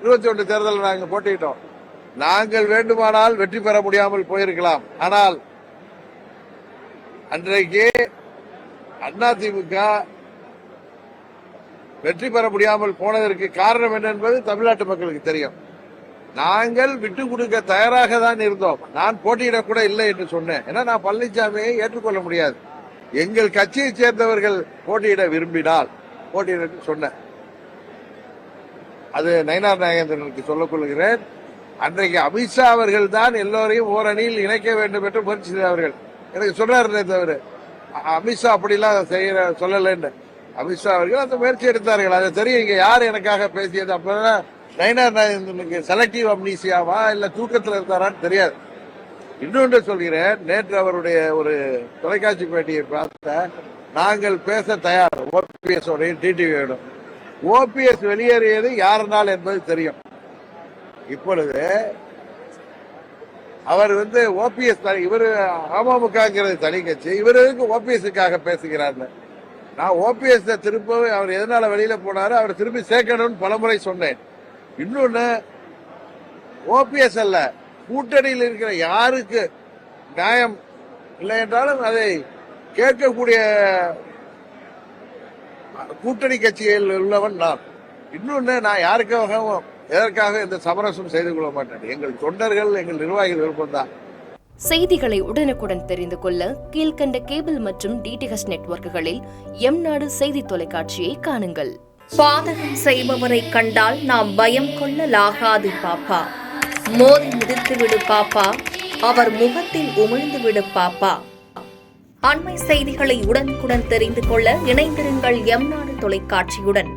21 தேர்தல் நாங்கள் போட்டியிட்டோம். நாங்கள் வேண்டுமானால் வெற்றி பெற முடியாமல் போயிருக்கலாம். ஆனால் அன்றைக்கு அதிமுக வெற்றி பெற முடியாமல் போனதற்கு காரணம் என்ன என்பது தமிழ்நாட்டு மக்களுக்கு தெரியும். நாங்கள் விட்டு கொடுக்க தயாராக தான் இருந்தோம். நான் போட்டியிடக்கூட இல்லை என்று சொன்னேன். ஏன்னா நான் பழனிசாமியை ஏற்றுக்கொள்ள முடியாது. எங்கள் கட்சியை சேர்ந்தவர்கள் போட்டியிட விரும்பினால் போட்டியிட சொன்னேன். அது நயினார் நாகேந்திரனுக்கு சொல்லிக் கொள்கிறேன். அன்றைக்கு அமித்ஷா அவர்கள் தான் எல்லோரையும் ஓரணியில் இணைக்க வேண்டும் என்று முயற்சி செய்தவர்கள். எனக்கு சொல்றாரு தவிர அமித்ஷா அப்படிலாம் செய்யற சொல்லலன்னு. அமித்ஷா அவர்கள் அந்த முயற்சி எடுத்தார்கள். அது தெரியும். இங்க யார் எனக்காக பேசியது அப்பதான் நயினார் நாகேந்திரனுக்கு செலக்டிவ் அம்னீசியாவா இல்ல தூக்கத்தில் இருந்தாரான்னு தெரியாது. இன்னொன்று சொல்கிறேன். நேற்று அவருடைய ஒரு தொலைக்காட்சி பேட்டியை பார்த்த நாங்கள் பேச தயார் ஓபிஎஸ் உடையும் டிடிவியோடும். ஓபிஎஸ் வெளியேறியது யாருனால் என்பது தெரியும். இப்பொழுது அவர் ஓபிஎஸ் இவர் அமமுகங்கிறது தனி கட்சி. இவருக்கு ஓபிஎஸ்க்காக பேசுகிறார். நான் ஓபிஎஸ் திரும்ப அவர் எதனால வெளியில போனாரு அவர் திரும்பி சேர்க்கணும்னு பலமுறை சொன்னேன். இன்னொன்னு ஓபிஎஸ் அல்ல கூட்டணியில் இருக்கிற யாருக்கு நியாயம் இல்லை என்றாலும் அதை கேட்கக்கூடிய கூட்டணி கட்சியில் உள்ளவன் நான். இன்னொன்னு நான் யாருக்காகவும் எதற்காக இந்த சமரசம் செய்து கொள்ள மாட்டேன். எங்கள் தொண்டர்கள் எங்கள் நிர்வாகிகள் விருப்பம்தான். செய்திகளை உடனுக்குடன் தெரிந்து கொள்ள கீழ்கண்ட கேபிள் மற்றும் டிடிஎச் நெட்வொர்க்குகளில் எம்நாடு செய்தி தொலைக்காட்சியை காணுங்கள். பாதகம் செய்பவரை கண்டால் நாம் பயம் கொள்ளலாகாது பாப்பா. மோதி மிதித்து விடு பாப்பா, அவர் முகத்தில் உமிழ்ந்து விடு பாப்பா. அண்மை செய்திகளை உடனுக்குடன் தெரிந்து கொள்ள இணைந்திருங்கள் எம்நாடு தொலைக்காட்சியுடன்.